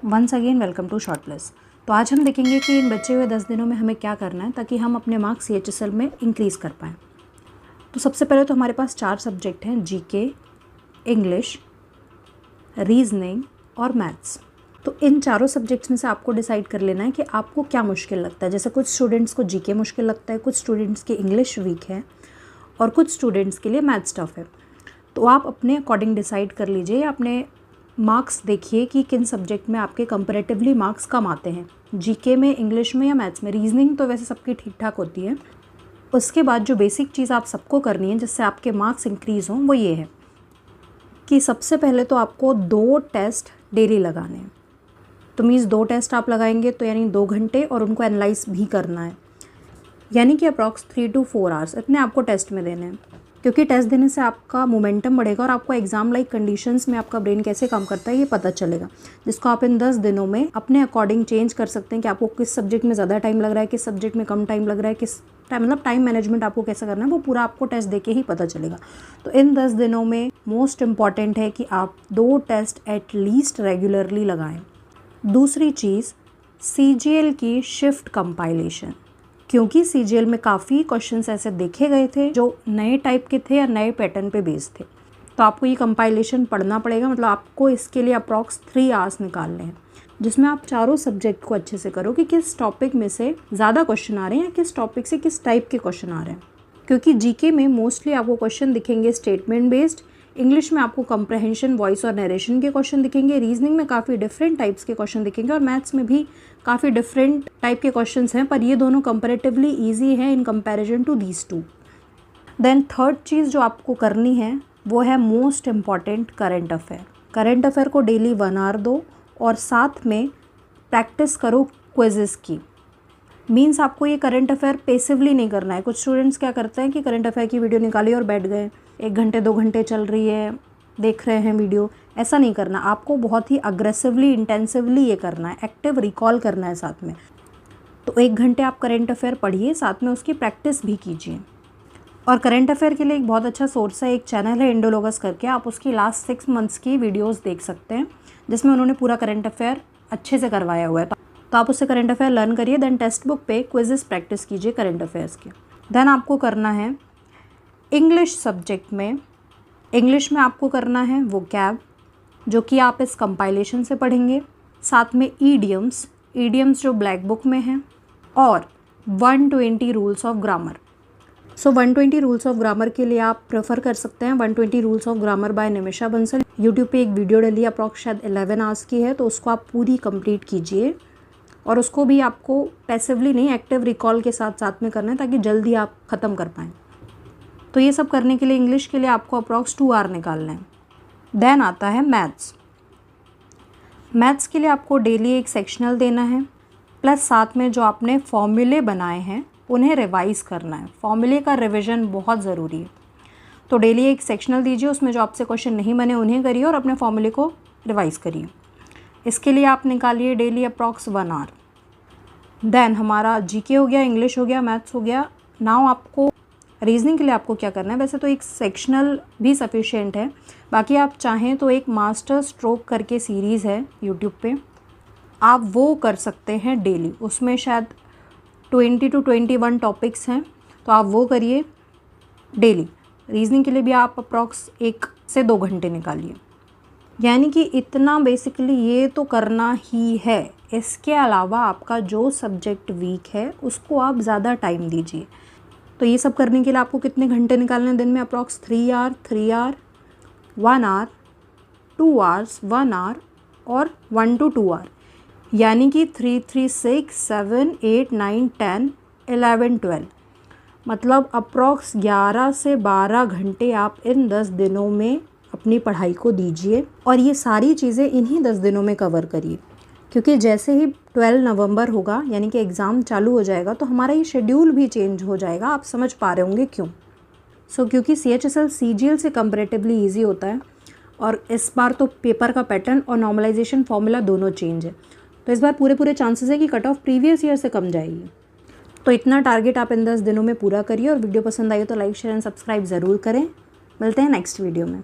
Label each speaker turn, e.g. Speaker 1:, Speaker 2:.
Speaker 1: Once again welcome to short plus. तो आज हम देखेंगे कि इन बचे हुए 10 दिनों में हमें क्या करना है ताकि हम अपने मार्क्स CHSL में इंक्रीज़ कर पाएँ। तो सबसे पहले तो हमारे पास 4 सब्जेक्ट हैं, जीके, इंग्लिश, रीजनिंग और मैथ्स। तो इन चारों सब्जेक्ट्स में से आपको डिसाइड कर लेना है कि आपको क्या मुश्किल लगता है। जैसे कुछ स्टूडेंट्स को जीके मुश्किल लगता है, कुछ स्टूडेंट्स की इंग्लिश वीक है और कुछ स्टूडेंट्स के लिए मैथ्स टफ है। तो आप अपने अकॉर्डिंग डिसाइड कर लीजिए, अपने मार्क्स देखिए कि किन सब्जेक्ट में आपके कंपैरेटिवली मार्क्स कम आते हैं, जीके में, इंग्लिश में या मैथ्स में। रीजनिंग तो वैसे सबकी ठीक ठाक होती है। उसके बाद जो बेसिक चीज़ आप सबको करनी है जिससे आपके मार्क्स इंक्रीज़ हों वो ये है कि सबसे पहले तो आपको 2 टेस्ट डेली लगाने हैं। तो मीन्स 2 टेस्ट आप लगाएंगे तो यानी 2 घंटे, और उनको एनालाइज भी करना है, यानी कि अप्रॉक्स 3 to 4 आवर्स इतने आपको टेस्ट में देने हैं। क्योंकि टेस्ट देने से आपका मोमेंटम बढ़ेगा और आपको एग्ज़ाम लाइक कंडीशंस में आपका ब्रेन कैसे काम करता है ये पता चलेगा, जिसको आप इन 10 दिनों में अपने अकॉर्डिंग चेंज कर सकते हैं कि आपको किस सब्जेक्ट में ज़्यादा टाइम लग रहा है, किस सब्जेक्ट में कम टाइम लग रहा है, किस टाइम मतलब टाइम मैनेजमेंट आपको कैसे करना है, वो पूरा आपको टेस्ट देके ही पता चलेगा। तो इन 10 दिनों में मोस्ट इम्पॉर्टेंट है कि आप 2 टेस्ट एटलीस्ट रेगुलरली लगाएं। दूसरी चीज़, CGL की शिफ्ट कंपाइलेशन, क्योंकि CGL में काफ़ी क्वेश्चंस ऐसे देखे गए थे जो नए टाइप के थे या नए पैटर्न पे बेस्ड थे। तो आपको ये कंपाइलेशन पढ़ना पड़ेगा। मतलब आपको इसके लिए अप्रॉक्स 3 आवर्स निकालने हैं, जिसमें आप चारों सब्जेक्ट को अच्छे से करो कि किस टॉपिक में से ज़्यादा क्वेश्चन आ रहे हैं या किस टॉपिक से किस टाइप के क्वेश्चन आ रहे हैं। क्योंकि जीके में मोस्टली आपको क्वेश्चन दिखेंगे स्टेटमेंट बेस्ड, इंग्लिश में आपको कंप्रहेंशन, वॉइस और नरेशन के क्वेश्चन दिखेंगे, रीजनिंग में काफ़ी डिफरेंट टाइप्स के क्वेश्चन दिखेंगे और मैथ्स में भी काफ़ी डिफरेंट टाइप के क्वेश्चंस हैं, पर ये दोनों कंपैरेटिवली इजी हैं in comparison to these 2। Then third चीज़ जो आपको करनी है वो है most important, current affair. Current affair को डेली 1 आवर दो और साथ में प्रैक्टिस करो क्विज़ेस की। मीन्स आपको ये करंट अफेयर पेसिवली नहीं करना है। कुछ स्टूडेंट्स क्या करते हैं कि करंट अफेयर की वीडियो निकाली और बैठ गए, 1 घंटे 2 घंटे चल रही है, देख रहे हैं वीडियो। ऐसा नहीं करना, आपको बहुत ही अग्रेसिवली, इंटेंसिवली ये करना है, एक्टिव रिकॉल करना है साथ में। तो 1 घंटे आप करंट अफेयर पढ़िए, साथ में उसकी प्रैक्टिस भी कीजिए। और करंट अफेयर के लिए एक बहुत अच्छा सोर्स है, एक चैनल है इंडोलॉगस करके, आप उसकी लास्ट 6 मंथ्स की वीडियोज़ देख सकते हैं जिसमें उन्होंने पूरा करंट अफेयर अच्छे से करवाया हुआ है। तो आप उससे करंट अफेयर लर्न करिए। देन टेक्स्ट बुक पे क्विजेस प्रैक्टिस कीजिए करंट अफेयर्स के। देन आपको करना है इंग्लिश सब्जेक्ट में, इंग्लिश में आपको करना है वोकैब, जो कि आप इस कंपाइलेशन से पढ़ेंगे। साथ में ईडियम्स जो ब्लैक बुक में हैं, और 120 rules of grammar. So 120 rules of grammar के लिए आप प्रेफर कर सकते हैं 120 rules of grammar bye Nimisha Bansal. YouTube पे एक वीडियो डली, अप्रॉक्स शायद 11 आवर्स की है, तो उसको आप पूरी कंप्लीट कीजिए। और उसको भी आपको पैसिवली नहीं, एक्टिव रिकॉल के साथ साथ में करना है ताकि जल्दी आप ख़त्म कर पाएँ। तो ये सब करने के लिए इंग्लिश के लिए आपको अप्रॉक्स 2 आवर निकालना है। देन आता है मैथ्स के लिए आपको डेली एक सेक्शनल देना है, प्लस साथ में जो आपने फॉर्मूले बनाए हैं उन्हें रिवाइज़ करना है। फॉर्मूले का रिविज़न बहुत ज़रूरी है। तो डेली एक सेक्शनल दीजिए, उसमें जो आपसे क्वेश्चन नहीं बने उन्हें करिए और अपने फॉर्मूले को रिवाइज़ करिए। इसके लिए आप निकालिए डेली अप्रॉक्स 1 आवर। देन हमारा जीके हो गया, इंग्लिश हो गया, मैथ्स हो गया। नाउ आपको रीजनिंग के लिए आपको क्या करना है, वैसे तो एक सेक्शनल भी सफिशिएंट है, बाकी आप चाहें तो एक मास्टर स्ट्रोक करके सीरीज़ है यूट्यूब पे, आप वो कर सकते हैं डेली। उसमें शायद 20 to 21 टॉपिक्स हैं, तो आप वो करिए डेली। रीजनिंग के लिए भी आप अप्रॉक्स 1 से 2 घंटे निकालिए। यानी कि इतना बेसिकली ये तो करना ही है। इसके अलावा आपका जो सब्जेक्ट वीक है उसको आप ज़्यादा टाइम दीजिए। तो ये सब करने के लिए आपको कितने घंटे निकालने हैं दिन में? Approx 3 hour, 1 hour, 2 hours, 1 hour और 1 to 2 आवर। यानी कि 3, 3, 6, 7, 8, 9, 10, 11, 12, मतलब अप्रॉक्स 11 से 12 घंटे आप इन 10 दिनों में अपनी पढ़ाई को दीजिए। और ये सारी चीज़ें इन्हीं 10 दिनों में कवर करिए, क्योंकि जैसे ही 12 नवंबर होगा यानी कि एग्ज़ाम चालू हो जाएगा तो हमारा ये शेड्यूल भी चेंज हो जाएगा। आप समझ पा रहे होंगे क्यों। क्योंकि CHSL CGL से कंपैरेटिवली ईजी होता है और इस बार तो पेपर का पैटर्न और नॉर्मलाइजेशन फॉर्मूला दोनों चेंज है, तो इस बार पूरे चांसेस है कि कट ऑफ प्रीवियस ईयर से कम जाएगी। तो इतना टारगेट आप इन 10 दिनों में पूरा करिए। और वीडियो पसंद आई तो लाइक, शेयर एंड सब्सक्राइब ज़रूर करें। मिलते हैं नेक्स्ट वीडियो में।